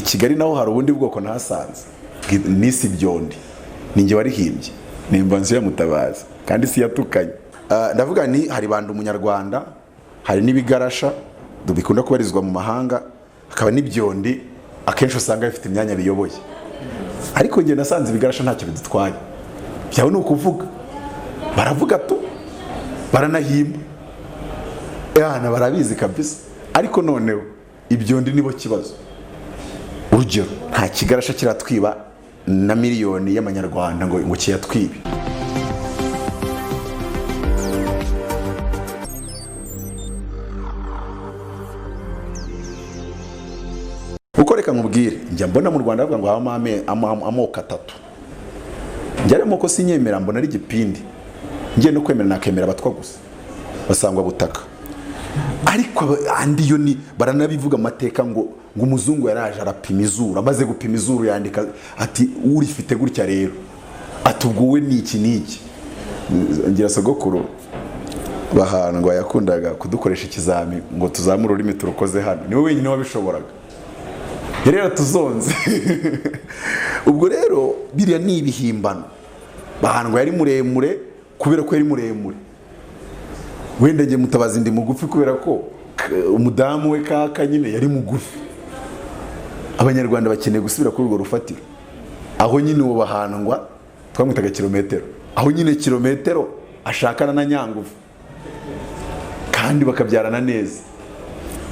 Kigali naho hari ubundi bwoko nahasanze nisi byondi ninjye warihimbye ni imvanzo ya Mutabazi kandi si yatukanye. Ndavuga ni hari bandi umunyarwanda, hari nibigarasha dubikunda kubarizwa mu mahanga, hakaba n'ibyondi akenshi usanga bifite imyanya biyoboye. Ariko nge nasanze ibigarasha ntacyo bidutwaye. Byawe no kuvuga. Baravuga tu baranahimba. Yana barabizi kabisa. Ariko noneho ibyondi nibo kibazo. Urugero nta kigarasha kiratwiba na miliyoni y'amanyarwanda ngo kiyatwibe. Ukoreka nkubwire njya mbona mu Rwanda bavuga ngo habamo amoko atatu. Njya amoko sinyemera mbona ari gipindi. Ngiye no kwemera nakemera abatwa gusa basangwa butaka. Ariko andi yo ni baranabivuga amateka ngo umuzungu yaraje arapima izuru, amaze gupima izuru yandika ati urifite gutya rero atubguwe niki niki. Ngira sogokuru bahanwa yakundaga kudukoresha ikizami ngo tuzamure ururimi turukoze hano, niwe wenyine wabishoboraga. Rero tuzonze. Ubwo rero biriya ni ibihimbano. Bahanwa yari muremure kubera ko yari muremure. Wenda nge Mutabazi ndi mugufi kubera ko umudamu we kaka nyine yari mugufi. Abanyarwanda bakeneye gusubira kuri urwo rufatiro. Aho nyine uwo bahanwa twamwitaga kilometero. Aho nyine kilometero ashakana na Nyangufu. Kandi bakabyarana neza.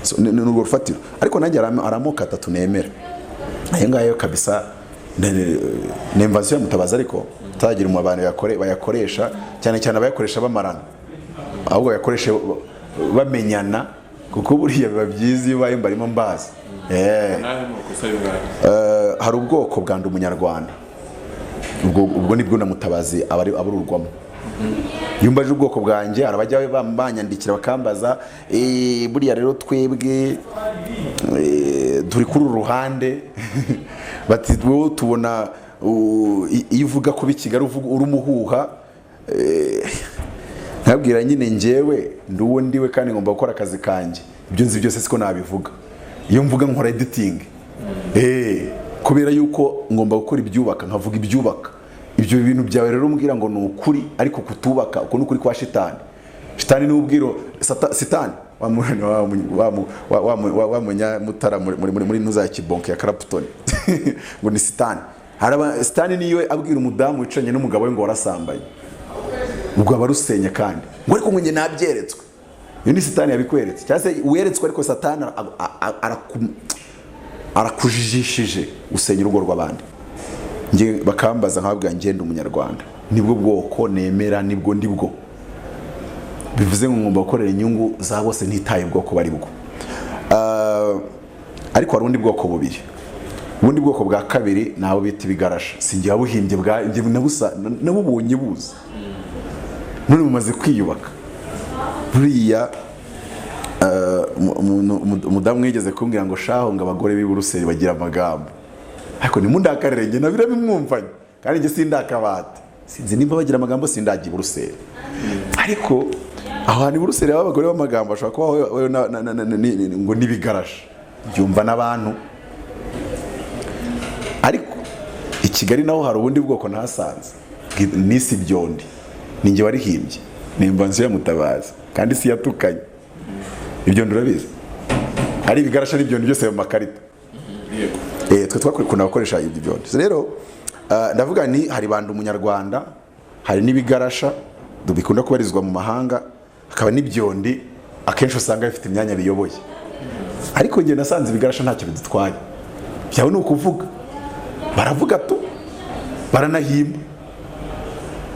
So ni urwo rufatiro. Ariko nanjye aramoka atatu nemera. Ayo ngayo kabisa nemvanzo ya Mutabazi ariko tagira mu abantu bayakoresha cyane cyane abayakoresha bamarana. Ahubwo yakoreshe bamenyana kuko buriya biba byiza iyo baye mbarimo mbaza. Hari ubwoko bwanda umunyarwanda. Ubwo nibwo na Mutabazi abururwamo. Yumbaje ubwoko bwanjye arabajya bambanyandikira bakambaza buriya rero twebwe turi kuri uruhande bati wowe tubona iyo uvuga ko bikigali uri umuhuha. Nabwira nyine njewe nduwo ndiwe kandi ngomba gukora akazi kanjye. Ibyo nzi byose siko nabivuga. Iyo mvuga nkora editing kubera yuko ngomba gukora ibyubaka nkavuga ibyubaka. Ibyo bintu byawe rero mbwira ngo ni ukuri ariko kutubaka uko n'ukuri kwa shitani. Shitani ni ubwiro satani wa munyamutara muri nuza kibonke ya Clapton ngo ni satani. Haraba satani niyo abwira umudamu wicanye n'umugabo we ngo warasambaye. Ubwo abarusenya kandi ngo ariko nge nabyeretswe. Iyo ni satani yabikweretse cyangwa se weretswe ariko satani arakujijishije usenya urugo rw'abandi. Nge bakambaza nkababwira ngende umunyarwanda nibwo bwoko nemera nibwo ndibwo. Bivuze ngo ngomba gukorera inyungu za bose ntitaye ubwoko bari bwo. Ariko hari undi bwoko bubiri. Ubundi bwoko bwa kabiri nabo bita ibigarasha. Singiye abuhimbye bwa nge nabusa nabubonye buza. None mumaze kwiyubaka. Buriya umudamu mwigeze kumbwira ngo shaho ngo abagore b'i Buruseli bagira amagambo. Ariko ni mundakarere nge nabira bimwumvanye kandi nge sindakabata. Sinzi nimba bagira amagambo sindagiye Buruseli. Ariko aho hani Buruseli abagore b'amagambo ashobora kuba ngo nibigarasha. Byumva n'abantu. Ariko i Kigali naho hari ubundi bwoko nahasanze nisi byondi ninjye warihimbye ni imvanzo ya Mutabazi kandi si yatukanye. Ibyo ndurabizi. Hari ibigarasha n'ibyondi byose mu makarita. Twe twakunda gukoresha ibyo byondi. Rero ndavuga ni hari bandi umunyarwanda, hari nibigarasha dubikunda kubarizwa mu mahanga, hakaba n'ibyondi akenshi usanga bifite imyanya biyoboye. Ariko nge nasanze ibigarasha ntacyo bidutwaye. Byawe no kuvuga. Baravuga tu baranahimba.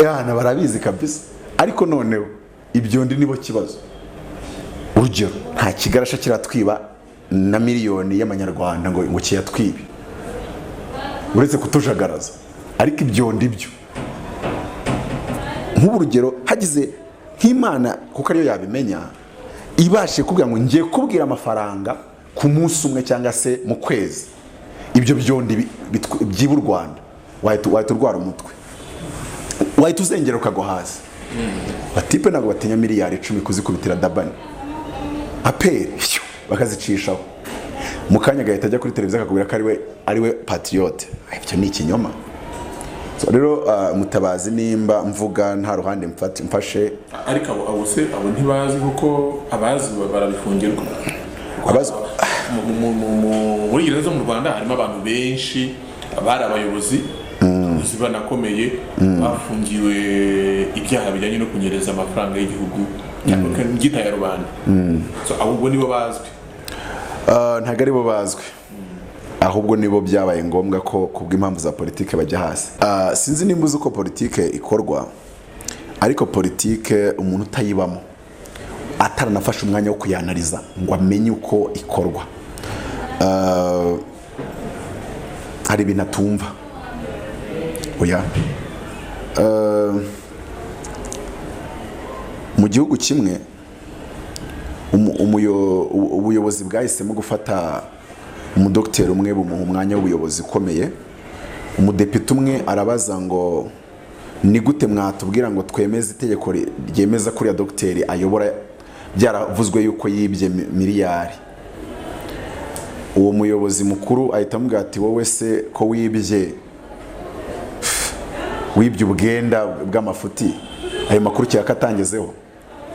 Yana barabizi kabisa. Ariko noneho ibyondi nibo kibazo. Urugero nta kigarasha kiratwiba na miliyoni y'amanyarwanda ngo kiyatwibe. Uretse kutujagaraza. Ariko ibyondi byo nk'urugero hagize nk'Imana kuko ariyo yabimenya ibashe kubwira ngo ngiye kubwira amafaranga ku munsi umwe cyangwa se mu kwezi. Ibyo byondi byibu Rwanda wahita urwara umutwe. Wahita uzengera ukagwa hasi. Batipe ntabwo batinya miliyari 10 kuzikubitira dabani. Aperi bakazicishaho. mu kanya gahita ajya kuri televiziyo akakubwira ko ari we patriote. Ibyo ni ikinyoma. So rero Mutabazi nimba mvuga nta ruhande mfashe, ariko abo ntibazi kuko abazi barabifungirwa. Abazi muri gereza zo mu Rwanda harimo abantu benshi bari abayobozi banakomeye bafungiwe ibyaha bijyanye no kunyereza amafaranga y'igihugu ngita ya rubanda. So ahubwo nibo bazwi. Ntago ari bo bazwi, ahubwo nibo byabaye ngombwa ko kubw'impamvu za politike bajya hasi. Sinzi nimba uzi uko politike ikorwa, ariko politike umuntu utayibamo ataranafashe umwanya wo kuyanariza ngo amenye uko ikorwa, hari ibintu atumva. Oya, mu gihugu kimwe ubuyobozi bwahisemo gufata umudokiteri umwe bumuha umwanya w'ubuyobozi ukomeye. Umudepite umwe arabaza ngo ni gute mwatubwira ngo twemeze itegeko ryemeza kuri ya dogiteri ayobora byaravuzwe yuko yibye miliyari. Uwo muyobozi mukuru ahita amubwira ati wowe se ko wibye ubwenda bw'amafuti, ayo makuru cyakatangezeho.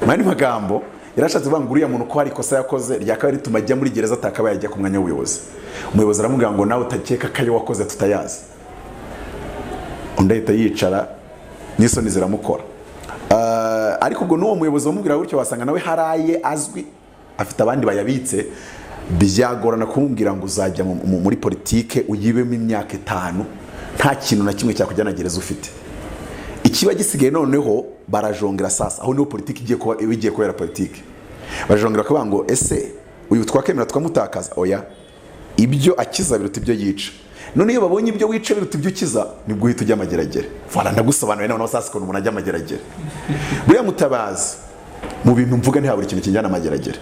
Mani magambo yarashatse kuvuga ngo uriya muntu ko hari ikosa yakoze ryakaba rituma ajya muri gereza atakaba yajya ku mwanya w'ubuyobozi. Umuyobozi aramubwira ngo nawe utakeka ko ayo wakoze tutayazi. Undi ahita yicara n'isoni ziramukora. Ariko ubwo n'uwo muyobozi wamubwira gutyo wasanga nawe haraye azwi afite abandi bayabitse, byagorana kumubwira ngo uzajya muri politike uyibemo imyaka 5 nta kintu na kimwe cyakujyana gereza ufite. Ikiba gisigaye noneho barajongera sasa, aho niho politike igiye kubera politike. Barajongera kuvuga ngo ese uyu twakemera twamutakaza. Oya, ibyo akiza biruta ibyo yica. None iyo babonye ibyo wica biruta ibyo ukiza nibwo uhita ujya amageragere. Voilà, ndagusobanuriye noneho sasa ko umuntu ajya amageragere. Buriya Mutabazi mu bintu mvuga nta buri kintu kijyana amageragere,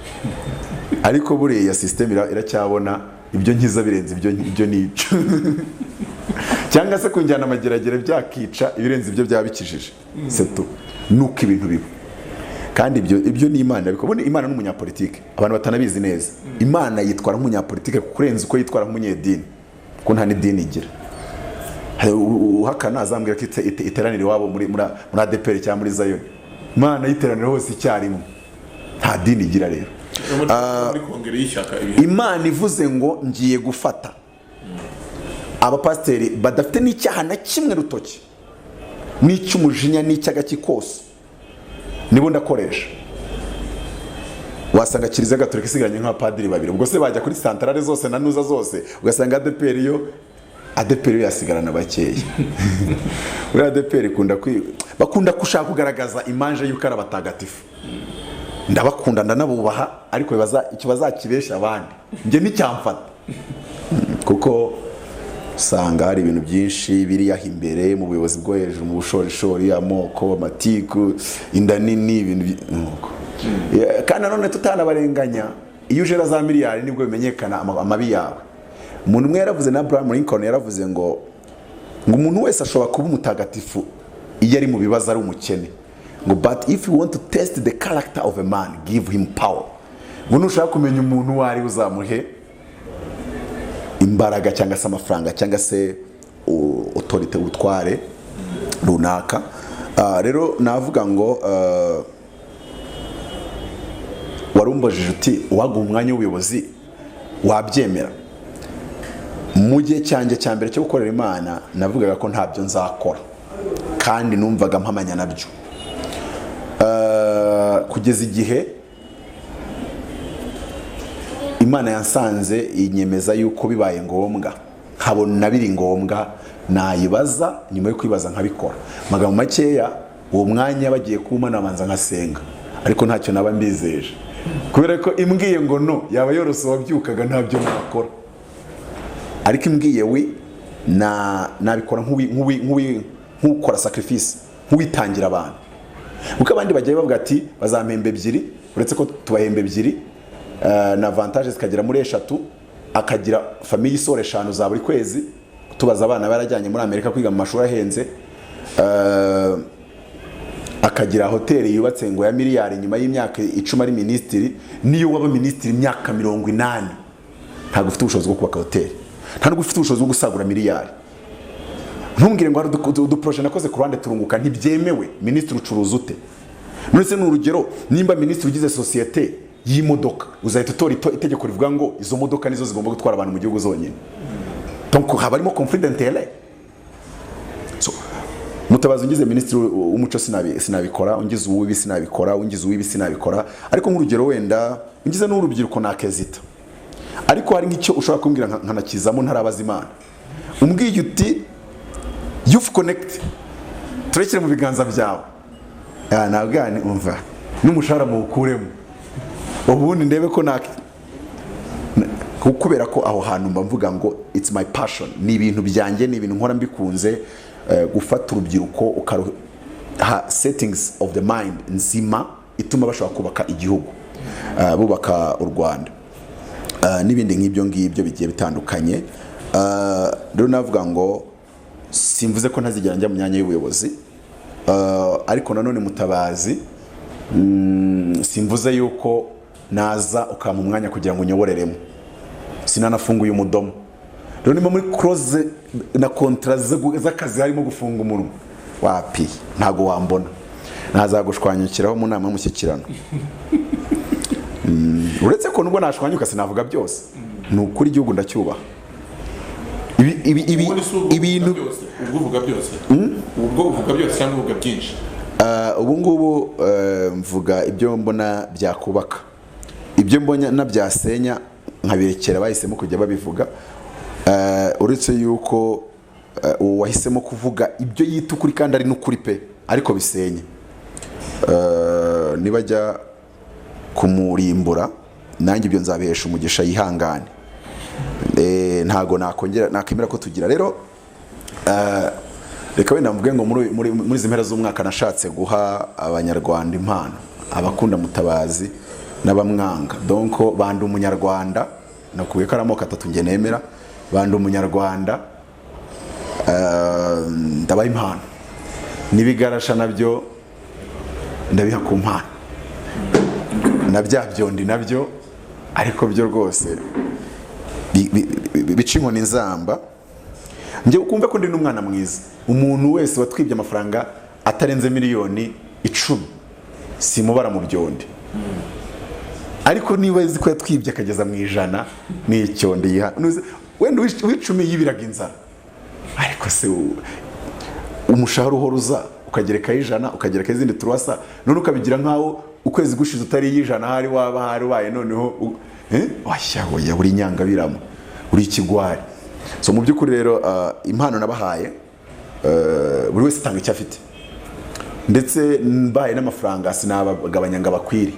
ariko buriya system iracyabona ibyo nkiza birenze ibyo nica. Cyangwa se kunjyana amageragere byakica ibirenze ibyo byabikijije. Seto nuko ibintu biba. Kandi ibyo ni Imana biko. Bone Imana n'umunyapolitike abantu batanabizi neza. Imana yitwara nk'umunyapolitike kurenza uko yitwara nk'umunyedini, ko nta n'idini igira. Uhakana azambwira ko iteranire wabo muri ADPR cyangwa muri Zion. Imana yiteranira hose icyarimwe, nta dini igira rero. Imana ivuze ngo ngiye gufata abapasteri badafite n'icyaha na kimwe rutoki n'icy'umujinya n'icy'agaki kose, nibo ndakoresha. Wasanga Kiliziya Gatolika isigaranye nk'abapadiri 2, ubwo se bajya kuri santarare zose na nuza zose, ugasanga ADPR yasigarana bakeya. Uri ADPR bakunda kushaka kugaragaza imanje y'uko ari abatagatifu. Ndabakunda ndanabubaha, ariko icyo bazakibesha abandi nge n'icyamfata, kuko usanga hari ibintu byinshi biri yaho imbere mu buyobozi bwo hejuru, mu bushorishori, amoko, amatiku, inda nini, ibintu nuko. Kandi none tutanabarenganya, iyo uje za miliyari nibwo bimenyekana amabi yawe. Umuntu umwe yaravuze na Abraham Lincoln yaravuze ngo umuntu wese ashobora kuba umutagatifu iyo ari mu bibazo ari umukene. Ngo but if you want to test the character of a man, give him power. Ngo nushaka kumenya umuntu wari uzamuhe imbaraga cyangwa se amafaranga cyangwa se autorite ubutware runaka. Rero navuga ngo warumbajije uti waguha umwanya w'ubuyobozi wabyemera. Mu gihe cyanjye cya mbere cyo gukorera Imana navugaga ko ntabyo nzakora kandi numvaga mpamanya nabyo, kugeza igihe Imana yansanze inyemeza yuko bibaye ngombwa, nkabona biri ngombwa, nayibaza, nyuma yo kwibaza nkabikora. Magambo makeya, uwo mwanya bagiye kuma nabanza nkasenga, ariko ntacyo naba mbizeje, kubera ko imbwiye ngo no yaba yorose wabyukaga ntabyo nakora. Ariko imbwiye we nabikora nk'ukora sacrifice, nk'uwitangira abantu. Kuko abandi bagiye bavuga ati bazampembe 2, uretse ko tubahembe 2 na avantage zikagera muri 3, akagira family isore 5 za buri kwezi. Tubaza abana barajyanye muri Amerika kwiga mu mashuri ahenze, akagira hoteli yubatse ngo ya miliyari nyuma y'imyaka 10 ari ministry, niyo waba ministry imyaka 80 ntabwo ufite ubushobozi bwo kubaka hoteli, nta nubwo ufite ubushobozi bwo gusagura miliyari. Ntumbwire ngo hari uduproje nakoze ku ruhande turunguka, ntibyemewe. Minisitiri ucuruza ute? None se ni urugero, nimba minisitiri ugize sosiyete y'imodoka uzahita utora itegeko rivuga ngo izo modoka nizo zigomba gutwara abantu mu gihugu zonyine? Donc haba harimo conflit d'intérêt. So Mutabazi ungize minisitiri w'umuco sinabikora, ungize uw'ibi sinabikora, ungize uw'ibi sinabikora, ariko nk'urugero wenda ungize n'urubyiruko nakezita, ariko hari nk'icyo ushobora kumbwira nkanakizamo ntarabaza Imana, umbwiye uti Youth Connect turekere mu biganza byawe, nabwani umva n'umushahara muwukuremo ubundi ndebe ko kubera ko aho hantu mba mvuga ngo it's my passion, ni ibintu byanjye, ni ibintu nkora mbikunze, gufata urubyiruko ukaruha settings of the mind nzima ituma bashobora kubaka igihugu, bubaka u Rwanda, n'ibindi nk'ibyo ngibyo bigiye bitandukanye. Rero navuga ngo simvuze ko ntazigera njya mu myanya y'ubuyobozi, ariko nanone Mutabazi simvuze yuko naza ukama umwanya kugira ngo unyoboreremo, sinanafunguye umudomo. Rero nimo muri close na contrat z'akazi harimo gufunga umunwa, wapi ntago wambona, nazagushwanyukiraho mu nama y'umushyikirano. Uretse ko nubwo nashwanyuka sinavuga byose, ni ukuri igihugu ndacyubaha. Ibintu uvuga byose, ubwo uvuga byose cyangwa uvuga byinshi? Ubu ngubu mvuga ibyo mbona byakubaka, ibyo mbona nabyasenya nkabirekera bahisemo kujya babivuga. Uretse yuko wahisemo kuvuga ibyo yita ukuri kandi ari n'ukuri pe, ariko bisenye. Nibajya kumurimbura nanjye ibyo nzabihesha umugisha yihangane, ntago nakemera ko tugira. Rero reka wenda mvuge ngo muri izi mpera z'umwaka nashatse guha abanyarwanda impano, abakunda Mutabazi n'abamwanga. Donc banda umunyarwanda, nakuye ko amoko atatu nge nemera, banda umunyarwanda, ndabaha impano, nibigarasha nabyo ndabiha ku mpano, na bya byondi nabyo, ariko byo rwose bica inkoni nzamba. Njye ukumve ko ndi n'umwana mwiza, umuntu wese watwibye amafaranga atarenze miliyoni 10 simubara mu byondi, ariko niba uzi ko yatwibye akageza mu 100 ni icyondi yiha, wenda w'icumi yibiraga inzara, ariko se umushahara uhoruza ukagereka 100 ukagereka izindi turwasa, none ukabigira nkaho ukwezi gushize utari 100 hari waba hari waye, noneho washyahoya buri nyanga biramo uri ikigwari. So mu by'ukuri rero impano nabahaye, buri wese atanga icyo afite, ndetse mbaye n'amafaranga sinabagabanya ngo abakwiri.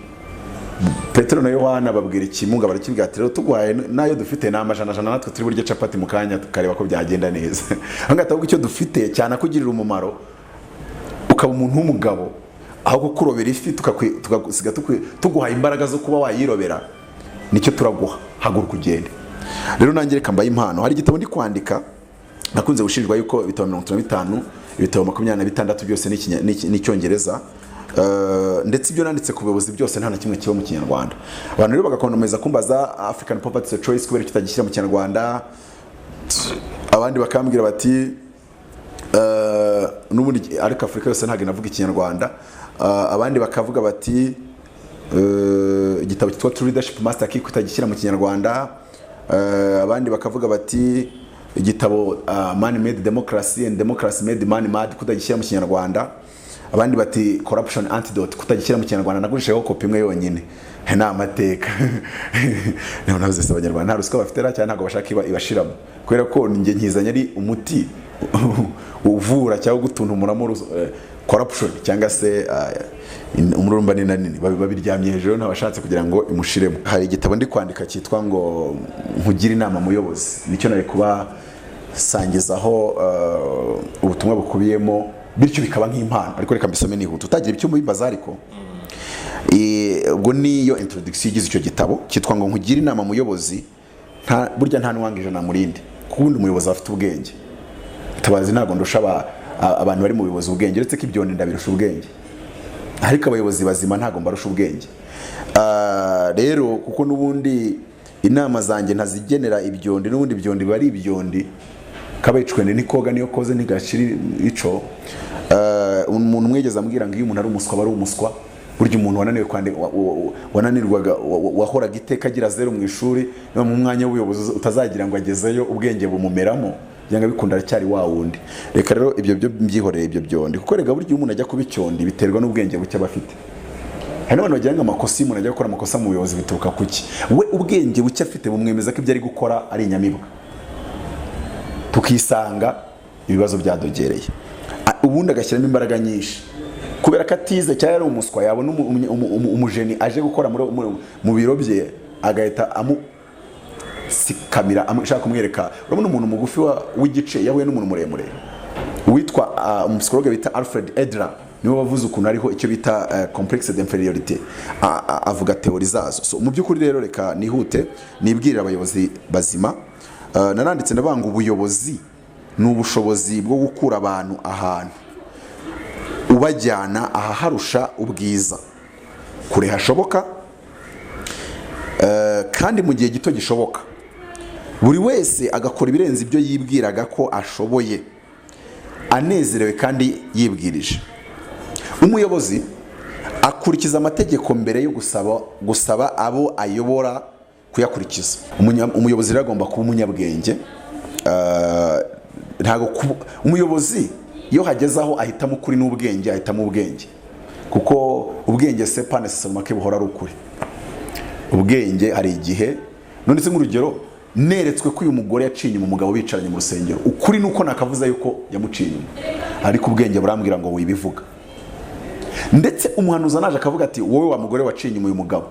Petero na Yohana babwira ikimunga barakibwira ati rero tugwaye nayo dufite n'amajana natwe turi burya capati mu kanya tukareba ko byagenda neza. Angataho icyo dufite cyane kugirira umumaro, ukaba umuntu w'umugabo, aho kukurobera ifi tukasiga tuguha imbaraga zo kuba wayirobera, nicyo turaguha, haguruka ugende. Rero nanjye reka mbaye impano. Hari igitabo ndi kwandika nakunze gushinjwa yuko ibitabo 55, ibitabo 26 byose n'icyongereza, ndetse ibyo nanditse ku buyobozi byose nta na kimwe kiba mu Kinyarwanda. Abantu rero bagakomeza kumbaza African Property Choice kubera kitagishyira mu Kinyarwanda, abandi bakambwira bati n'ubundi ariko Afrika yose ntabwo inavuga Ikinyarwanda, abandi bakavuga bati igitabo cyitwa True Leadership Master Key kutagishyira mu Kinyarwanda, abandi bakavuga bati igitabo Man Made Democracy and Democracy Made Man Mad kutagishyira mu Kinyarwanda, abandi bati Corruption Antidote kutagishyira mu Kinyarwanda. Nagurishaho kopi imwe yonyine, nta amateka. Niho navuze se abanyarwanda nta ruswa bafite cyane, ntago bashaka ibashiramo, kubera ko ninjye nkizanye ari umuti uvura cyangwa gutuntumuramo corruption cyangwa se umurumba ninanini babiryamye hejuru ntabashatse kugira ngo imushiremo. Hari igitabo ndi kwandika cyitwa ngo nkugira inama muyobozi, nicyo nari kuba sangizaho ubutumwa bukubiyemo, bityo bikaba nk'impano. Ariko reka mbisome nihuta utagira icyo mubibaza. Ariko ubwo niyo introduction igize icyo gitabo cyitwa ngo nkugira inama muyobozi, burya nta nwangije na murindi, kubundi umuyobozi afite ubwenge. Mutabazi ntago ndusha abantu bari mu buyobozi ubwenge, uretse ko ibyo ndabirusha ubwenge, ariko abayobozi bazima ntago mbarusha ubwenge. Rero kuko nubundi inama zanjye ntazigenera ibyondi, n'ubundi ibyondi bari ibyondi kabayicwende nikoga niyo koze ntigashira ico. Umuntu mwegeza ambwira ngo iyo umuntu ari umuswa bari umuswa, burya umuntu wananiwe wananirwaga wahoraga iteka agira 0 mu ishuri, no mu mwanya w'ubuyobozi utazagira ngo agezeyo ubwenge bumumeramo, byanga bikunda cyari wa wundi. Reka rero ibyo byo mbyihoreye ibyo byondi, kuko rega burya umuntu ajya kubicyondi biterwa n'ubwenge buke bafite. Hari n'abantu bagira ngo amakosa, umuntu ajya gukora amakosa mu buyobozi bituruka kuki we ubwenge buke afite bumwemeza ko ibyo ari gukora ari inyamibwa, tukisanga ibibazo byadogereye, ubundi agashyiramo imbaraga nyinshi kubera ko atize cyangwa ari umuswa. Yabona umujeni aje gukora mu biro bye agahita sikamira ashaka kumwereka. Urabona umuntu mugufi w'igice yahuye n'umuntu muremure witwa umusicologue bita Alfred Adler, niwe wavuze ukuntu ariho icyo bita complexe d'inferiorité, avuga teori zazo. So mu by'ukuri rero reka nihute nibwirira abayobozi bazima. Naranditse ndabanga ubuyobozi ni ubushobozi bwo gukura abantu ahantu ubajyana ahaharusha ubwiza kure hashoboka, kandi mu gihe gito gishoboka. Buri wese agakora ibirenze ibyo yibwiraga ko ashoboye, anezerewe kandi yibwirije. Umuyobozi akurikiza amategeko mbere yo gusaba abo ayobora kuyakurikiza. Umuyobozi rero agomba kuba umunyabwenge. Ntago umuyobozi iyo hageze aho ahitamo ukuri n'ubwenge, ahitamo ubwenge, kuko ubwenge c'est pas nécessairement ko buhora ari ukuri. Ubwenge hari igihe, none se nk'urugero neretswe ko uyu mugore yaciye inyuma umugabo bicaranye mu rusengero, ukuri nuko nakavuza yuko yamuciye inyuma, ariko ubwenge burambwira ngo wibivuga. Ndetse umuhanuzi anaje akavuga ati wowe wa mugore waciye inyuma uyu mugabo,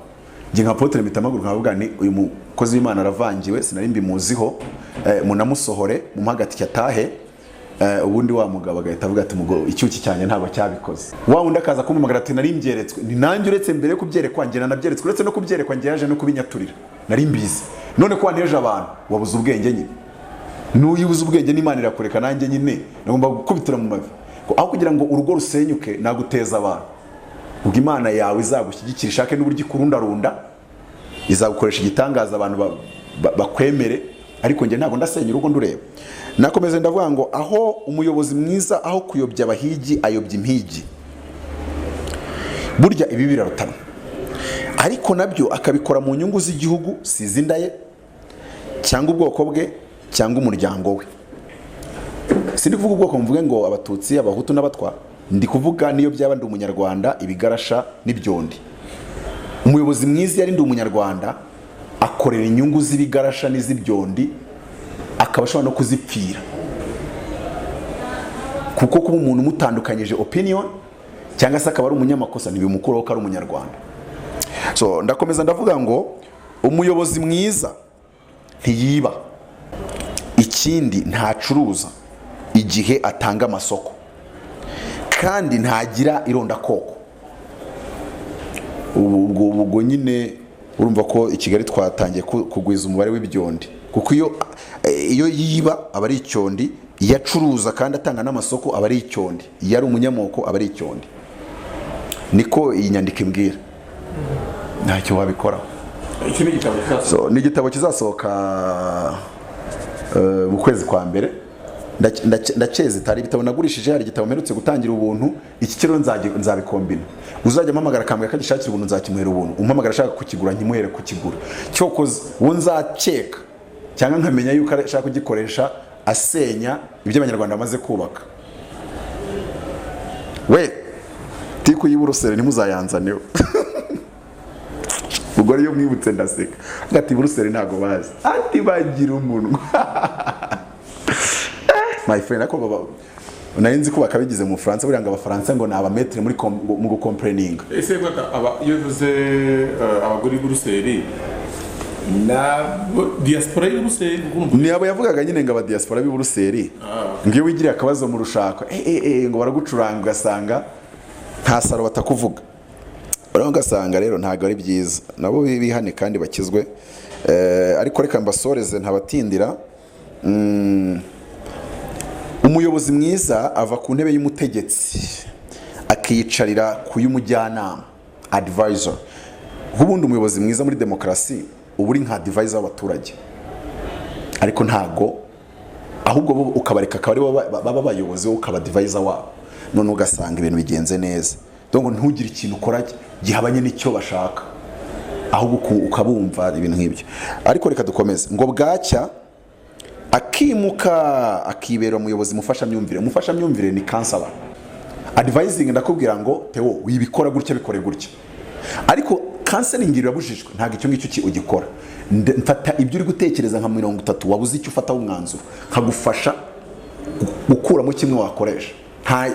nge nka Apotre Mitamaguru nkavuga ni uyu mukozi w'Imana aravangiwe, sinari mbimuziho, munamusohore mu hagati cyatahe. Ubundi wa mugabo agahita avuga ati mugo icyuki cyane ntabwo cyabikoze. Wa wundi akaza kumumagara ati nari mbyeretswe, ni nanjye uretse mbere kubyerekwa nge nanabyeretswe, uretse no kubyerekwa nge yaje no kubinyaturira, nari mbizi. None ko wanteje abantu wabuze ubwenge nyine, n'uyubuze ubwenge n'Imana irakureka, nanjye nyine ngomba gukubitira mu mavi. Aho kugira ngo urugo rusenyuke naguteza abantu, ubwo Imana yawe izagushyigikira ishake n'uburyo ikurundarunda, izagukoresha igitangaza abantu bakwemere, ariko nge ntabwo ndasenya urugo ndureba. Nakomeze ndavuga ngo aho umuyobozi mwiza aho kuyobya abahigi ayobya impigi. Burya ibi birarutana, ariko nabyo akabikora mu nyungu z'igihugu, sizindaye cyangwa ubwoko bwe cyangwa umuryango we. Sindi kuvuga ubwoko mvuge ngo abatutsi, abahutu n'abatwa, ndi kuvuga niyo byaba ndi umunyarwanda, ibigarasha n'ibyondi. Umuyobozi mwiza yari ndi umunyarwanda akorera inyungu z'ibigarasha n'iz'ibyondi, akaba ashobora no kuzipfira, kuko kuba umuntu mutandukanyije opinion cyangwa se akaba ari umunyamakosa ntibimukuraho ko ari umunyarwanda. So ndakomeza ndavuga ngo umuyobozi mwiza ntiyiba, ikindi ntacuruza igihe atanga amasoko, kandi ntagira irondakoko. Ubwo nyine urumva ko i Kigali twatangiye kugwiza umubare w'ibyondi, kuko iyo yiba aba ari icyondi, iyo acuruza kandi atanga n'amasoko aba ari icyondi, iyo ari umunyamoko aba ari icyondi. Niko iyi nyandiko imbwira, ntacyo wabikoraho. Iki ni igitabo kizasohoka. So ni igitabo kizasohoka mu kwezi kwa mbere. Ndaceze tari ibitabo nagurishije, hari igitabo mperutse gutangira ubuntu, iki kiro nzabikombina. Uzajya mpamagara kambwe kagishakira ubuntu nzakimuhera ubuntu, umpamagara ashaka kukigura nkimuhere kukigura. Cyokoze wo nzaceka cyangwa nkamenya yuko ashaka kugikoresha asenya ibyo abanyarwanda bamaze kubaka. We tiku y'Iburuseli ntimuzayanzaneho. Ubwo rero mwibutse ndaseka, ngati Buruseli ntago bazi, ati bagira umuntu. My friend, ako baba unayenzi ko bakabigize mu France, buranga abafaransa ngo naba metre muri mu gucomplaining. Ese kwaka yovuze abagore Buruseli na diaspora y'Buruseli, ni abo yavugaga nyine ngo aba diaspora y'Buruseli, ngiyo wigiriye akabazo mu rushako ngo baragucuranga ugasanga nta saro batakuvuga. Baraho gasanga rero ntago ari byiza, nabo bihane kandi bakizwe. Ariko reka mbasoreze ntabatindira. Umuyobozi mwiza ava ku ntebe y'umutegetsi akiyicarira ku y'umujyanama, advisor. Ubundi umuyobozi mwiza muri demokarasi uba uri nka advisor w'abaturage, ariko ntago, ahubwo bo ukabareka akaba aribo baba bayobozi, wowe ukaba advisor wabo, none ugasanga ibintu bigenze neza. Donc ntugire ikintu ukora gihabanye n'icyo bashaka, ahubwo ukabumva ibintu nk'ibyo. Ariko reka dukomeze ngo bwacya akimuka akibera umuyobozi mufasha myumvire ni counselor. Advising ndakubwira ngo Theo wibikora gutya bikore gutya, ariko counseling irabujijwe, ntago icyo ngicyo ugikora. Mfata ibyo uri gutekereza nka 30 wabuze icyo ufata umwanzuro, nkagufasha gukuramo kimwe wakoresha,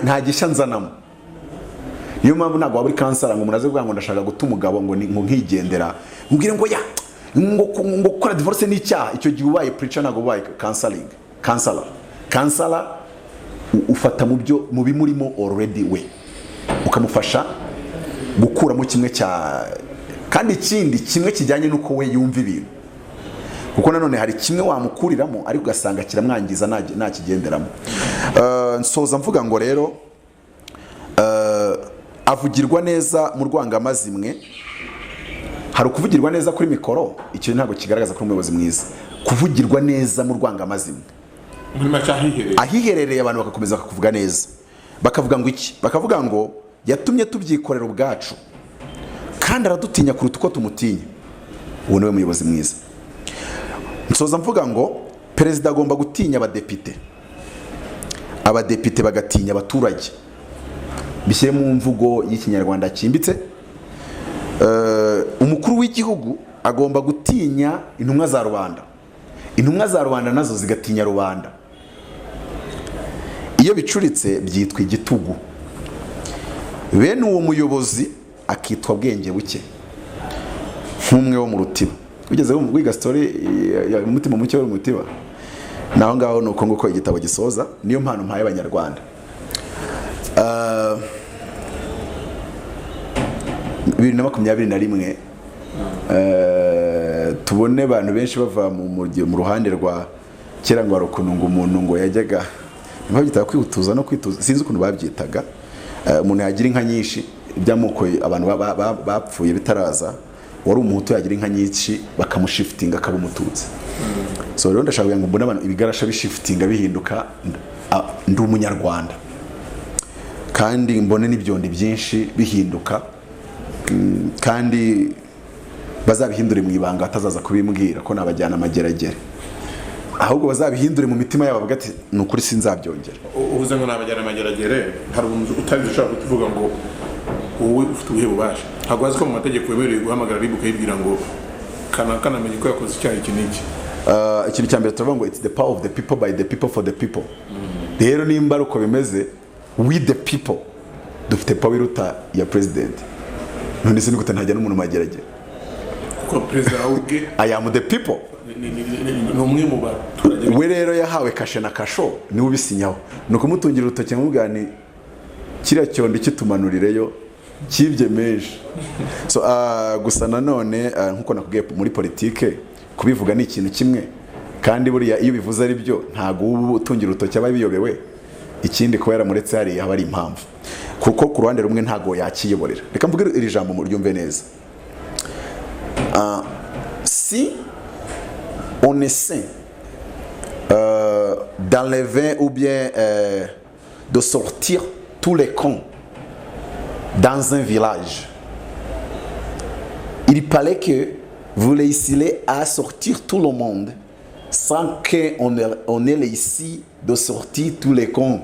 nta gishya nzanamo. Niyo mpamvu ntago waba uri counselor ngo munaze kuvuga ngo ndashaka guta umugabo ngo nkigendera mbwire ngo ya ngo gukora divorce ni icyaha, icyo gihe ubaye preacher ntago ubaye counselor ufata mu bimurimo already we ukamufasha gukuramo kimwe cya, kandi ikindi kimwe kijyanye nuko we yumva ibintu, kuko nanone hari kimwe wamukuriramo ariko ugasanga kiramwangiza nta kigenderamo. Nsoza mvuga ngo rero avugirwa neza mu rwangamazimwe. Hari ukuvugirwa neza kuri mikoro, icyo ntabwo kigaragaza ko umuyobozi mwiza. Kuvugirwa neza mu rwangamazimwe, ahiherereye abantu bakakomeza bakakuvuga neza, bakavuga ngo iki, bakavuga ngo yatumye tubyikorera ubwacu kandi aradutinya kuruta uko tumutinya. Uwo niwe muyobozi mwiza. Nsoza mvuga ngo perezida agomba gutinya abadepite bagatinya abaturage. Bishyire mu mvugo y'ikinyarwanda cyimbitse. Umukuru w'igihugu agomba gutinya intumwa za rubanda nazo zigatinya rubanda. Iyo bicuritse byitwa igitugu. Bene uwo muyobozi akitwa bwenge buke, nk'umwe wo mu rutiba. Ugeze wiga story ya umutima muke wo mu rutiba, naho ngaho nuko nguko igitabo gisoza. Niyo mpano mpaye abanyarwanda. 2021 tubone abantu benshi bava mu ruhande rwa kera ngo arukununga umuntu ngo yajyaga babyita kwihutuza no kwituza, sinzi ukuntu babyitaga. Umuntu yagira inka nyinshi by'amoko, abantu bapfuye bitaraza, wari umuhutu yagira inka nyinshi bakamushiftinga akaba umututsi. So rero ndashaka ngo mbone abantu ibigarasha bishiftinga bihinduka ndi umunyarwanda, kandi mbone n'ibyondi byinshi bihinduka, kandi bazabihindure mu ibanga atazaza kubimbwira ko nabajyana amageragere, ahubwo bazabihindure mu mitima yabo bavuga ati ni ukuri sinzabyongera. Ubuze ngo nabajyana amageragere, hari umuntu utabizi kuvuga ngo wowe ufite ubuhe bubasha. Ntabwo azi ko mu mategeko yemerewe guhamagara bibuka yibwira ngo kanamenye ko yakoze icyaha iki n'iki. Ikintu cya mbere turavuga ngo it's the power of the people by the people for the people. Rero nimba uko bimeze, we the people dufite power iruta ya president. None se niko ntajya n'umuntu mageragere ko president awubwe I am the people. No umwe mu baturage we rero yahawe kashe na kasho ni ubisinyaho, nuko mutungira urutoke mubwani kiriya cyondo kitumanurireyo kibye menshi. So gusa nanone nkuko nakubwiye muri politike kubivuga ni ikintu kimwe, kandi buriya iyo bivuze ari byo ntago ubu utungira urutoke aba biyobewe. Ikindi ko yaramuretse hari haba ari impamvu, kuko ku ruhande rumwe ntago yakiyoborera. Reka mvuge iri jambo mu ryumve neza. Si on essaie d'enlever ou bien de sortir tous les cons dans un village, il fallait que vous réussissiez à sortir tout le monde sans qu'on ait réussi de sortir tous les cons.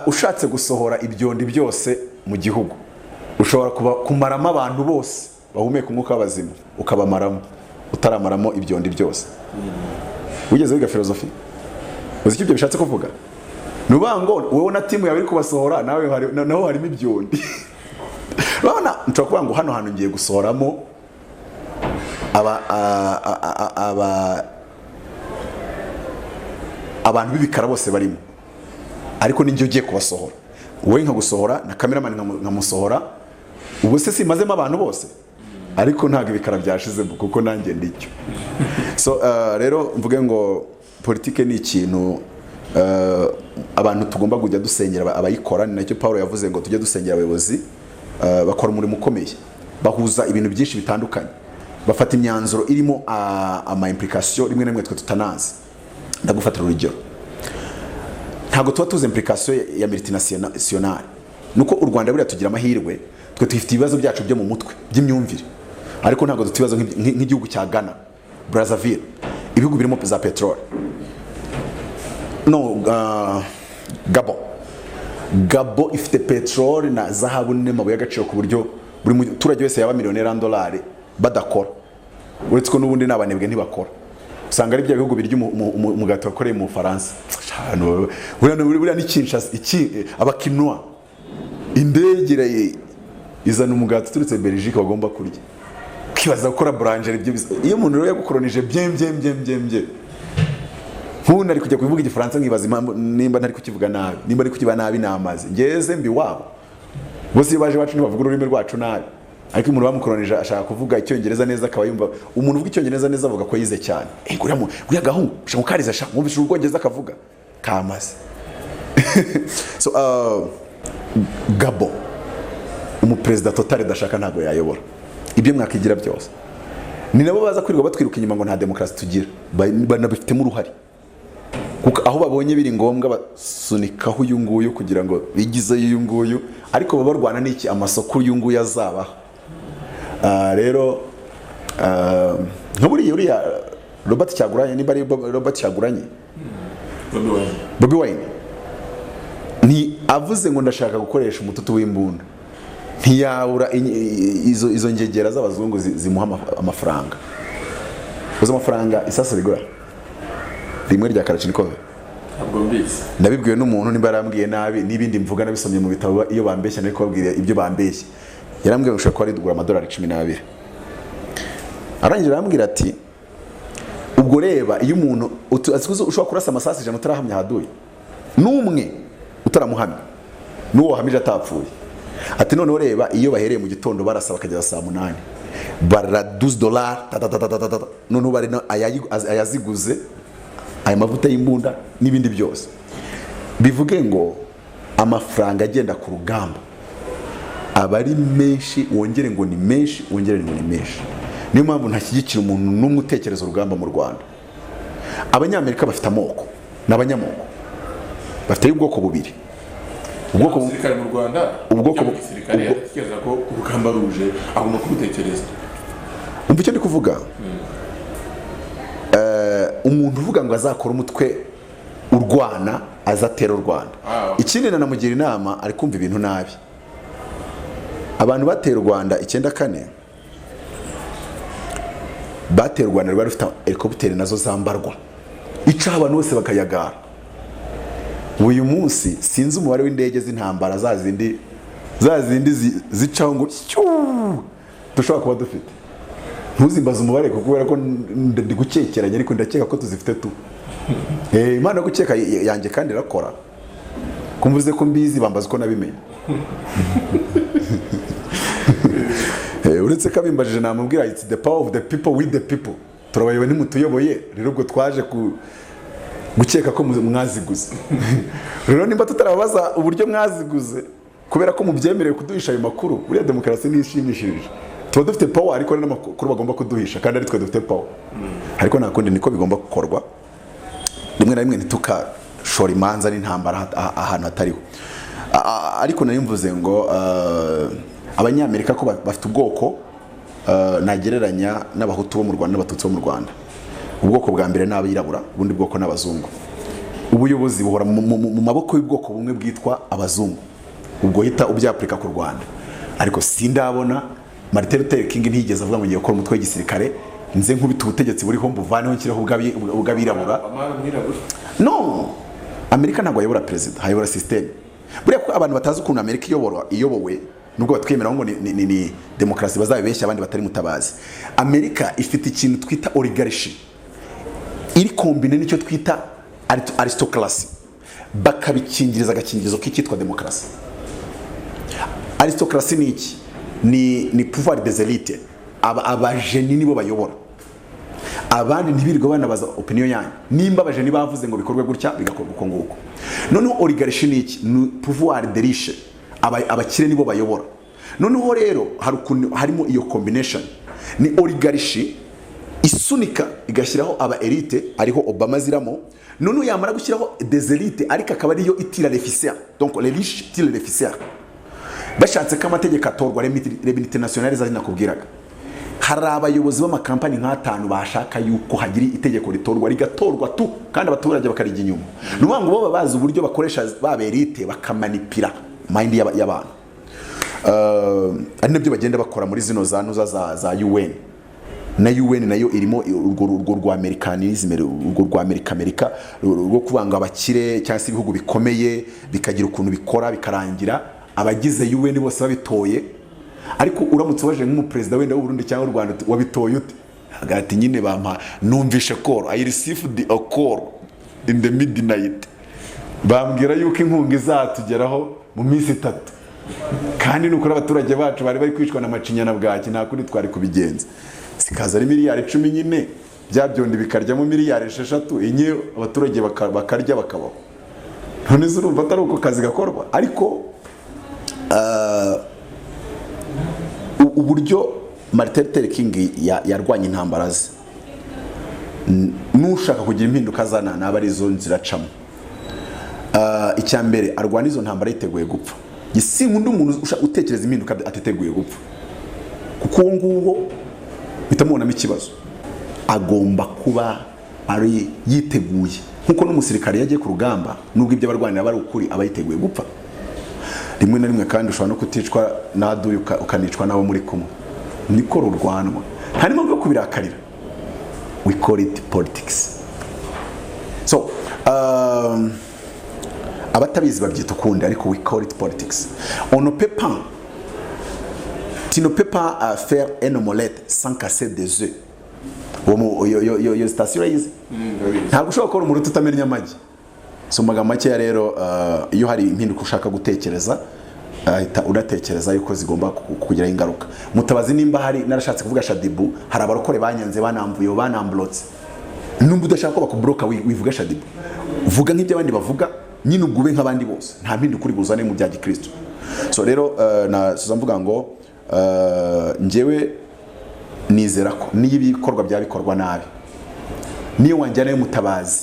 Ushatse gusohora ibyondi byose mu gihugu, ushobora kumaramo abantu bose bahumeka umwuka w'abazima, ukabamaramo utaramaramo ibyondi byose. Wigeze wiga filozofi? Uzi icyo ibyo bishatse kuvuga? Nuvuga ngo wowe na timu yawe iri kubasohora, naho harimo ibyondi. Urabona, nshobora kuvuga ngo hano hantu ngiye gusohoramo abantu b'ibikara bose barimo, ariko ninjye ugiye kubasohora. Wowe nkagusohora na cameraman nkamusohora, ubu se simazemo abantu bose, ariko ntago ibikara byashizemo kuko nanjye ndicyo. So rero mvuge ngo politike ni ikintu abantu tugomba kujya dusengera abayikora. Ni nacyo Paulo yavuze ngo tujye dusengera abayobozi bakora umurimo ukomeye, bahuza ibintu byinshi bitandukanye, bafata imyanzuro irimo ama implication rimwe na rimwe twe tutanazi. Ndagufatira urugero, ntabwo tuba tuzi implication ya multinational. Nuko u Rwanda buriya tugira amahirwe, twe dufite ibibazo byacu byo mu mutwe by'imyumvire, ariko ntabwo dufite ibibazo nk'igihugu cya Ghana, Brazzaville, ibihugu birimo za petrol. No, Gabo ifite petrol na zahabu n'amabuye y'agaciro ku buryo buri muturage wese yaba miliyoneri $1 badakora, uretse ko n'ubundi n'abanebwe ntibakora. Usanga ari bya bihugu birya umugati wakoreye mu Faransa, buriya ni Kinshasa, abakinwa indege izana umugati uturutse Belgique bagomba kurya, kibaza gukora boulangerie. Ibyo iyo umuntu rero yagukoronije bye nk'ubu ari kujya kuvuga igifaransa nkibaza impamvu nimba ntari kukivuga nabi, nimba ari kukiba nabi namaze ngeze mbi wabo bose iyo baje bacu ntibavuga ururimi rwacu nabi, ariko umuntu bamukoronije ashaka kuvuga icyongereza neza, akaba yumva umuntu uvuga icyongereza neza avuga ko yize cyane. Guriya gahungu ushaka gukariza sha mwumvise ubwongereza akavuga kamaze. So Gabo umuperezida total dashaka ntago yayobora, ibyo mwakigira byose ni nabo baza kwirirwa batwiruka inyuma ngo nta demokarasi tugira, banabifitemo uruhare, kuko aho babonye biri ngombwa basunikaho uyu nguyu kugira ngo bigizeyo uyu nguyu, ariko baba barwana n'iki amasoko uyu nguyu azabaho. Rero nk'uburiya uriya Robert Kyagulanyi, niba ari Robert Kyagulanyi, Bobi Wine ni avuze ngo ndashaka gukoresha umututu w'imbunda, ntiyabura izo ngegera z'abazungu zimuha amafaranga. Uzi amafaranga isasa rigura rimwe rya Kalashnikov? Ntabwo mbizi. Nabibwiwe n'umuntu nimba yarambwiye nabi, n'ibindi mvuga nabisomye mu bitabo iyo bambeshya nari kubabwira ibyo bambeshye. Yarambwiye ngo ushaka kugura $12. Arangira arambwira ati ubwo reba iyo umuntu ushobora kurasa amasasi ijana utarahamya haduye n'umwe utaramuhamya n'uwo wahamije atapfuye. Ati noneho reba iyo bahereye mu gitondo barasa bakageza saa 8 bara $12 noneho bari ayaziguze aya mavuta y'imbunda n'ibindi byose. Bivuge ngo amafaranga agenda ku rugamba aba ari menshi, wongere ngo ni menshi, wongere ngo ni menshi. Niyo mpamvu ntashyigikira umuntu n'umwe utekereza urugamba mu Rwanda. Abanyamerika bafite amoko n'abanyamoko, bafite ubwoko bubiri. Ubwoko gisirikare mu Rwanda, ubwoko gisirikare yatekereza ko urugamba ruje agomba kubutekereza. Umva icyo ndi kuvuga? Umuntu uvuga ngo azakora umutwe urwana azatera u Rwanda. Ikindi nanamugira inama ari kumva ibintu nabi. Abantu batera u Rwanda 94 batera u Rwanda rwari rufite helicopter nazo zambarwa, ica abantu bose bakayagara. Uyu munsi sinzi umubare w'indege z'intambara zazindi zicaho ngo dushobora kuba dufite. Ntuzimbaza umubare kubera ko ndi gukekeranya, ariko ndakeka ko tuzifite tu. Imana gukeka yanjye kandi irakora. Kumvuze ko mbizi bambaza uko nabimenye. Uretse ko abimbajije namubwira it's the power of the people with the people. Turabayoboye ntimutuyoboye, rero ubwo twaje gukeka ko mwaziguze. Rero nimba tutarabaza uburyo mwaziguze kubera ko mubyemerewe kuduhisha ayo makuru, buriya demokarasi ntishimishije. Tuba dufite power ariko n'amakuru bagomba kuduhisha, kandi ari twe dufite power. Ariko nakundi niko bigomba gukorwa. Rimwe na rimwe ntitushora imanza n'intambara ahantu hatariho. Ariko nari mvuze ngo Abanyamerika ko bafite ubwoko nagereranya n'abahutu bo mu Rwanda n'abatutsi bo mu Rwanda. Ubwoko bwa mbere n'abirabura, ubundi bwoko n'abazungu. Ubuyobozi buhora mu maboko y'ubwoko bumwe bwitwa abazungu. Ubwo hita ubyaplika ku Rwanda. Ariko sindabona Martin Luther King ntiyigeze avuga ngo ngiye gukora umutwe w'igisirikare nze nkubita ubutegetsi buriho mbuvaneho nshyiraho ubwabirabura. No, Amerika ntabwo ayobora president, hayobora system. Buriya ko abantu batazi ukuntu Amerika iyobowe nubwo batwemera ngo ni demokarasi bazabeshya abandi batari mutabazi. Amerika ifite ikintu twita oligarchy iri kombine n'icyo twita aristocracy, bakabikingiriza agakingirizo k'ikitwa demokarasi. Aristocracy ni iki? Ni pouvoir des élites. Abajeni nibo bayobora, abandi ntibirirwa banabaza opinion yanyu. Nimba abajeni bavuze ngo bikorwe gutya bigakorwa uko nguko. Noneho oligarchy ni iki? Ni pouvoir des riches. Abakire nibo bayobora. noneho rero harimo iyo combination, ni oligarchi isunika igashyiraho aba elite ariho Obama ziramo, noneho yamara gushyiraho des elites ariko akaba ariyo itira les ficelles, donc les riches tirent les ficelles. Bashatse ko amategeko atorwa remite nationale zazinakubwiraga, hari abayobozi b'amakampani nk'atanu bashaka yuko hagira itegeko ritorwa rigatorwa tu kandi abaturage bakarijya inyuma. Nuvuga ngo bo babazi uburyo bakoresha baberite bakamanipira mind y'abantu. Ari nabyo bagenda bakora muri zino za UN. Na UN nayo irimo urwo rwa americanisme, urwo rwa Amerika rwo kubanga abakire cyangwa se ibihugu bikomeye bikagira ukuntu bikora bikarangira abagize UN bose babitoye. Ariko uramutse waje nk'umuperezida wenda w'u Burundi cyangwa u Rwanda wabitoye ute? Hagati nyine bampa numvishe call, I received a call in the midnight, bambwira yuko inkunga izatugeraho mu minsi 3, kandi nuko abaturage bacu bari kwicwa na macinyana bwaki, nta kuri twari kubigenza. Sikaza ari miliyari 10 nyine byabyondi bikarya mu miliyari 6 inye abaturage bakarya bakabaho. None zurumva atari uko kazi gakorwa. Ariko uburyo Martin Luther King yarwanya intambara ze, nushaka kugira impinduka zana n'abarizo nzira camo. Icyambere arwana izo ntambara yiteguye gupfa. Gisinkunda umuntu utekereza impinduka ateteguye gupfa, kuko nguwo bitamubonamo ikibazo. Agomba kuba ari yiteguye, nkuko n'umusirikare yagiye ku rugamba, nubwo ibyo abarwanira bari ukuri aba yiteguye gupfa. Rimwe na rimwe kandi ushobora no kuticwa naduye ukanicwa nabo muri kumwe, niko rurwanwa. Harimo bwo kubirakarira. We call it politics. So abatabizi babyita ukundi, ariko we call it politics. On ne peut pas, tu ne peux pas faire une omelette sans casser des œufs. Yo station yize ntabwo ushobora gukora umuruti utamenya amagi. So magambo make rero iyo hari impinduka ushaka gutekereza uratekereza yuko zigomba kugira ingaruka. Mutabazi nimba hari narashatse kuvuga Shadibu, hari abarokore banyanze banambuye banamblotse. Numva udashaka ko bakubloka wivuga Shadibu, vuga nk'ibyo abandi bavuga, nyine ubwo nk'abandi bose, nta mpinduka uri buzane mu bya Gikristo. So rero nasuza mvuga ngo njyewe nizera ko niyo ibikorwa byabikorwa nabi, niyo wanjyana yo Mutabazi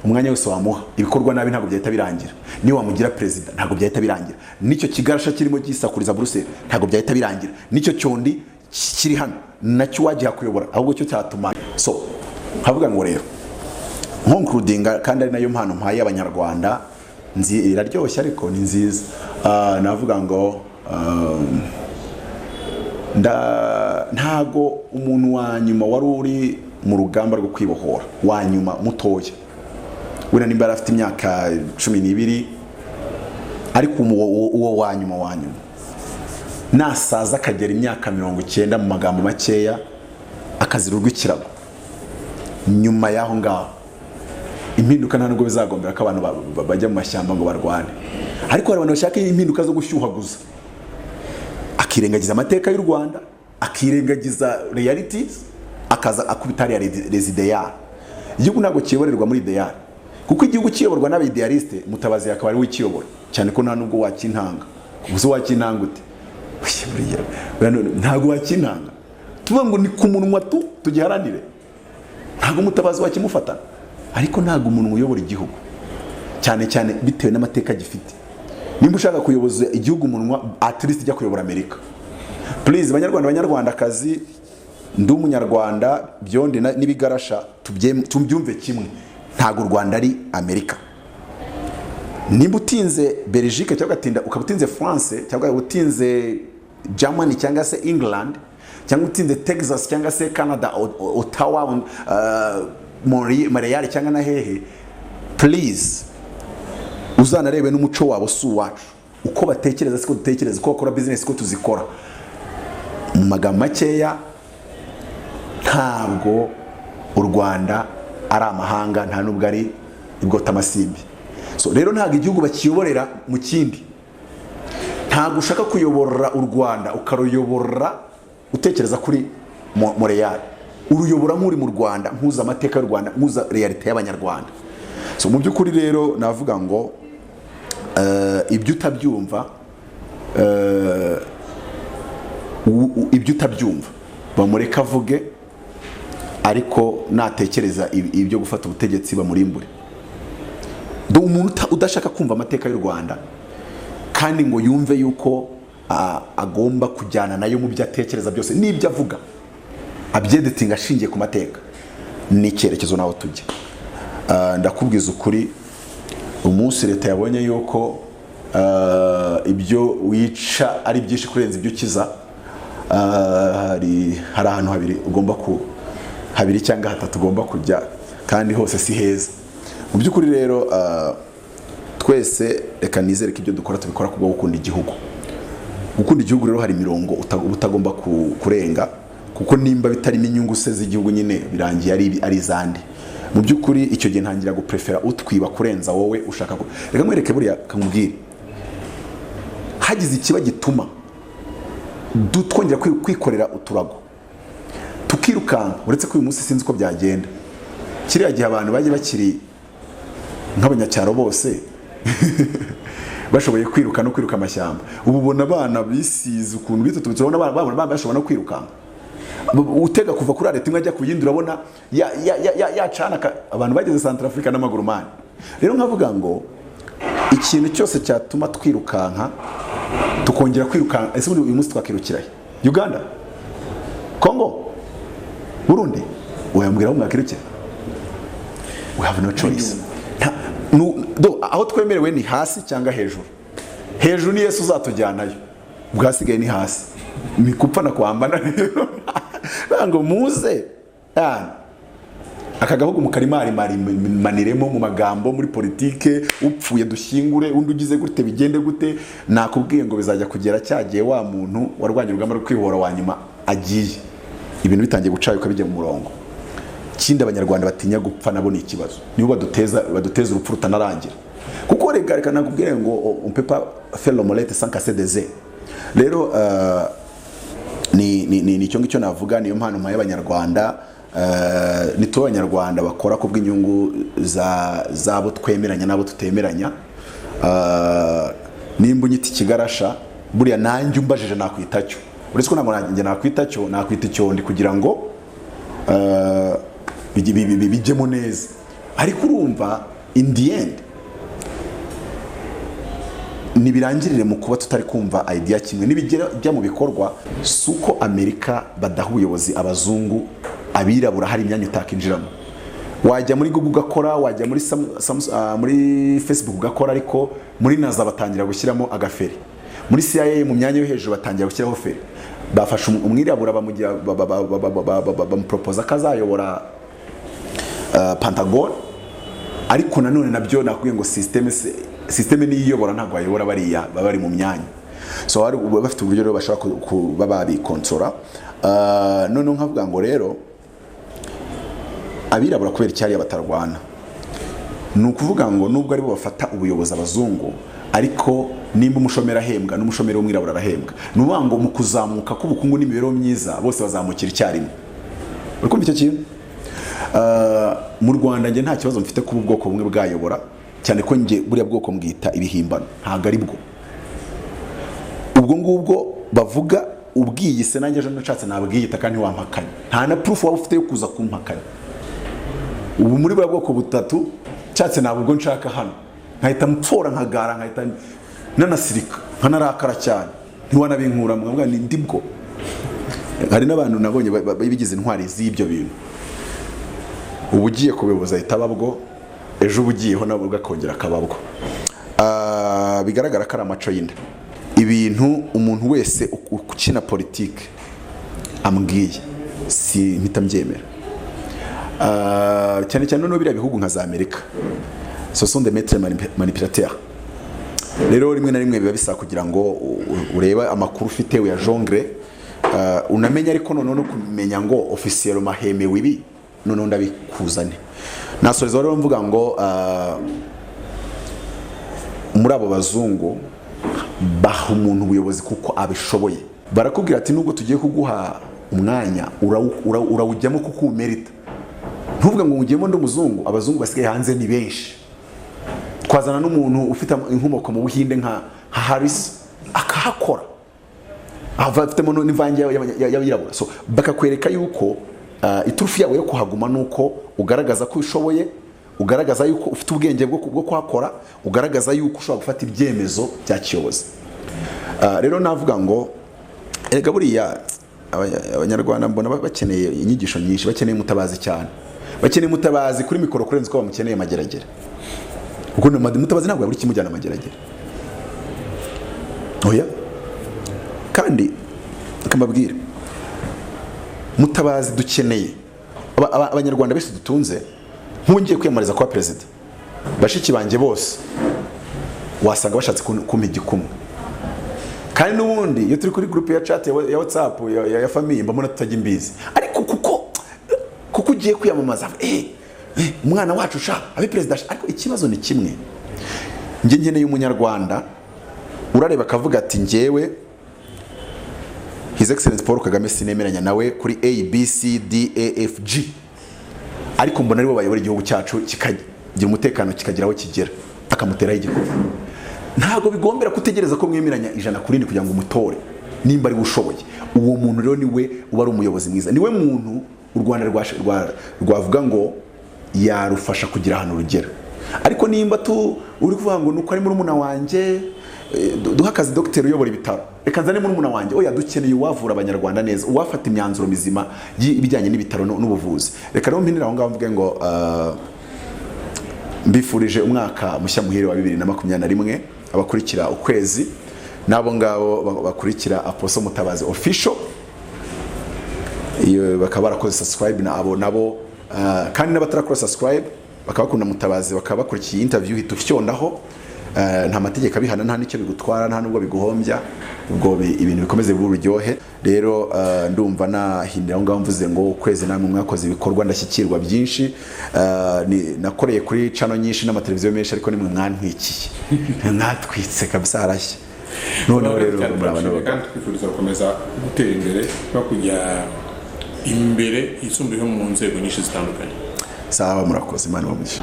umwanya wose wamuha ibikorwa nabi ntabwo byahita birangira. Niyo wamugira president ntabwo byahita birangira. Nicyo kigarasha kirimo gisakuriza Brussels ntabwo byahita birangira. Nicyo cyondi kiri hano nacyo wagiye kuyobora, ahubwo cyo cyatuma. So havuga ngo rero concluding, kandi ari nayo mpano mpaye abanyarwanda, nzi iraryoshye ariko ni nziza. Navuga ngo ntago umuntu wa nyuma wari uri mu rugamba rwo kwibohora, wa nyuma mutoya wena nimba afite imyaka 12, ariko uwo wa nyuma nasaza akagera imyaka 90 mu magambo makeya akazirurwa ikirago, nyuma yaho ngaho impinduka nta nubwo bizagombera ko abantu bajya mu mashyamba ngo barwane. Ariko hari abantu bashaka impinduka zo gushyuhaguza, akirengagiza amateka y'u Rwanda, akirengagiza realities, akaza akubitari ya resideyal. Igihugu ntabwo kiyoborerwa muri ideal, kuko igihugu kiyoborwa n'abidealiste. Mutabazi yakaba ari we kiyobora, cyane ko nta nubwo wakintanga. Ubuze wakintanga ute? Ntabwo wakintanga. Tuvuga ngo ni ku munwa tugiharanire. Ntabwo Mutabazi wakimufata, ariko ntabwo umuntu uyobora igihugu, cyane cyane bitewe n'amateka gifite. Nimba ushaka kuyoboza igihugu umunwa, at least ijya kuyobora Amerika. Please banyarwandakazi, ndi umunyarwanda byondi nibigarasha tubyumve kimwe. Ntago u Rwanda ari Amerika. Nimba utinze Belgique cyangwa ukabutinze France cyangwa utinze Germany cyangwa se England cyangwa utinze Texas cyangwa se Canada, Ottawa, Montreal cyangwa na hehe, please uzanarebe n'umuco wabo su wacu, uko batekereza siko dutekereza, uko bakora business ko tuzikora. Mu magambo makeya, ntabwo u Rwanda ari amahanga, nta nubwo ari ibwota amasimbi. So rero ntabwo igihugu bakiyoborera mu kindi. Ntabwo ushaka kuyobora u Rwanda ukaruyoborera utekereza kuri Montreal, uruyobora nk'uri mu Rwanda, nkuza amateka y'u Rwanda, nkuza realite y'abanyarwanda. So mu by'ukuri rero navuga ngo ibyo utabyumva ibyo utabyumva bamureka avuge, ariko natekereza ibyo gufata ubutegetsi bamurimbure. Umuntu udashaka kumva amateka y'u Rwanda kandi ngo yumve yuko agomba kujyana nayo mu byo atekereza byose n'ibyo avuga abyeditinga ashingiye ku mateka, ni icyerekezo naho tujya. Ndakubwiza ukuri, umunsi leta yabonye yuko ibyo wica ari byinshi kurenza ibyo ukiza, hari ahantu habiri cyangwa hatatu ugomba kujya, kandi hose si heza. Mu by'ukuri rero twese reka nizere ko ibyo dukora tubikora kubwo gukunda igihugu. Gukunda igihugu rero hari imirongo utagomba kurenga, kuko nimba bitarimo inyungu se z'igihugu nyine birangiye ari izandi. Mu by'ukuri icyo gihe ntangira guprefera utwiba kurenza wowe ushaka ko. Reka mwereke buriya kamubwire, hagize ikiba gituma twongera kwikorera uturago tukirukanka, uretse ko uyu munsi sinzi ko byagenda. Kiriya gihe abantu bagiye bakiri nk'abanyacyaro bose bashoboye kwiruka no kwiruka amashyamba, ubu ubona abana bisize ukuntu bitutubitse, ubona abana bashobora no kwirukanka. Utega kuva kuri areta imwe ajya ku yindi, urabona yacana abantu bageze Centrafrica n'amaguru mani. Rero nkavuga ngo ikintu cyose cyatuma twirukanka tukongera kwirukanka, ese uyu munsi twakirukirahe? Uganda, Congo, Burundi, uyambwira aho mwakirukira? We have no choice. Aho twemerewe ni hasi cyangwa hejuru. Hejuru ni Yesu uzatujyanayo, bwasigaye ni hasi. Ni kupfa na kwambana rero ngo muze akagahugu mukarimari maniremo mu magambo, muri politike, upfuye dushyingure, undi ugize gute bigende gute. Nakubwiye ngo bizajya kugera cyagiye wa muntu warwanye urugamba rwo kwihora wa nyuma agiye, ibintu bitangiye gucayuka bijya mu murongo. Kindi abanyarwanda batinya gupfa nabo ni ikibazo, nibo baduteza urupfu rutanarangira. Kuko reka nakubwire ngo on peut pas faire l'omelette sans casser des œufs. Rero ni cyo ngicyo navuga, niyo mpano mpaye abanyarwanda. Ni to abanyarwanda bakora ku bw'inyungu zabo twemeranya nabo tutemeranya. Nimba unyita ikigarasha, buriya nanjye umbajije nakwitacyo, uretse ko ntabwo nanjye nakwitacyo, nakwita icyondi kugira ngo bijyemo neza. Ariko urumva in the end nibirangirire mu kuba tutari kumva idea kimwe, nibijya mu bikorwa. Suko Amerika badaha ubuyobozi abazungu, abirabura hari imyanya itakinjiramo. Wajya muri Google ugakora, wajya muri Facebook ugakora, ariko muri NASA batangira gushyiramo agaferi, muri CIA mu myanya yo hejuru batangira gushyiraho feri. Bafasha umwirabura bamugira bamupropose akazayobora Pentagon, ariko nanone nabyo nakubwiye ngo systeme ni iyobora, ntabwo ayobora bariya bari mu myanya. So hari bafite uburyo rero bashaka kuba babikontrola. None nkavuga ngo rero abirabura kubera icyari batarwana, ni ukuvuga ngo nubwo ari bo bafata ubuyobozi abazungu, ariko nimba umushomeri ahembwa n'umushomeri w'umwirabura arahembwa, ni ukuvuga ngo mu kuzamuka k'ubukungu n'imibereho myiza bose bazamukira icyarimwe. Urikumva icyo kintu? Mu Rwanda nge nta kibazo mfite kuba ubwoko bumwe bwayobora, cyane ko nge buriya bwoko mbwita ibihimbano, ntabwo ari bwo. Ubwo ngubwo bavuga ubwiyise, nanjye ejo nashatse nabwiyita kandi wampakanye, nta na proof waba ufite yo kuza kumpakanya. Ubu muri buriya bwoko butatu cyatse nabwo nshaka hano, nkahita mpfora nkagara, nkahita nanasirika nkanarakara cyane, ntiwanabinkura mwavuga ni ndibwo. Hari n'abantu nabonye bigize intwari z'ibyo bintu, ubu ugiye kubibuza ahita babwo, ejo ubugiyeho nabo ugakongera akababwo. Bigaragara ko ari amaco y'inda. Ibintu umuntu wese ukina politike ambwiye si mpita mbyemera. Cyane cyane no biriya bihugu nka za Amerika, ce sont des maîtres manipulateurs. Rero rimwe na rimwe biba bisa kugira ngo urebe amakuru ufite ya jongle, unamenya, ariko none no kumenya ngo officiel mahemewe ibi none ndabikuzane. Nasoreza rero mvuga ngo muri abo bazungu baha umuntu ubuyobozi kuko abishoboye. Barakubwira ati nubwo tugiye kuguha umwanya urawujyamo kuko umerita. Ntuvuga ngo ugiyemo nd'umuzungu, abazungu basigaye hanze ni benshi. Twazana n'umuntu ufite inkomoko mu Buhinde nka Harris akahakora, bafitemo n'imvange y'abirabura, so bakakwereka yuko iturufu yawe yo kuhaguma nuko ugaragaza ko ushoboye, ugaragaza yuko ufite ubwenge bwo kuhakora, ugaragaza yuko ushobora gufata ibyemezo bya kiyobozi. Rero navuga ngo erega buriya abanyarwanda mbona bakeneye inyigisho nyinshi, bakeneye Mutabazi cyane, bakeneye Mutabazi kuri mikoro kurenza uko bamukeneye Mageragere, kuko Mutabazi ntabwo yaburi kimujyana Mageragere. Oya, kandi akamabwira Mutabazi dukeneye abanyarwanda bese dutunze. Nkungiye kwiyamariza kwa perezida, bashiki banjye bose wasanga bashatse kumpa igikumwe, kandi n'ubundi iyo turi kuri groupe ya chat ya WhatsApp ya famille mbona tutajya imbizi, ariko kuko ugiye kwiyamamaza umwana wacu sha abe perezida. Ariko ikibazo ni kimwe, nge nkeneye umunyarwanda urareba akavuga ati njyewe His Excellency Paul Kagame sinemeranya nawe kuri ABCDEFG, ariko mbona aribo bayobora igihugu cyacu kikagira umutekano kikagira aho kigera, akamuteraho igihugu. Ntabwo bigombera kutegereza ko mwemeranya 100% kugira ngo umutore nimba ari ushoboye. Uwo muntu rero niwe uba ari umuyobozi mwiza, niwe muntu u Rwanda rwavuga ngo yarufasha kugira ahantu rugera. Ariko nimba uri kuvuga ngo nuko ari murumuna wanjye duha akazi dogiteri uyobora ibitaro, reka nzane murumuna wanjye, oya dukeneye uwavura abanyarwanda neza, uwafata imyanzuro mizima y'ibijyanye n'ibitaro n'ubuvuzi. Reka rero mpinira aho ngaho mvuge ngo mbifurije umwaka mushya muhire wa 2021 abakurikira ukwezi nabo ngabo bakurikira Apostle Mutabazi official, iyo bakaba barakoze subscribe nabo kandi n'abatarakora subscribe bakabakunda Mutabazi bakaba bakurikiye interview hitufyondaho. Nta mategeko abihana, nta nicyo bigutwara, nta nubwo biguhombya, ubwo ibintu bikomeze bururyohe. Rero ndumva nahindira aho ngaho mvuze ngo ukwezi namwe mwakoze ibikorwa ndashyikirwa byinshi, nakoreye kuri channel nyinshi n'amateleviziyo menshi, ariko nimwe mwantwikiye mwatwitse kabisa harashye. None rero murabana kandi twifuriza gukomeza gutera imbere no kujya imbere yisumbuyeho mu nzego nyinshi zitandukanye. Sawa, murakoze, Imana ibamugishe.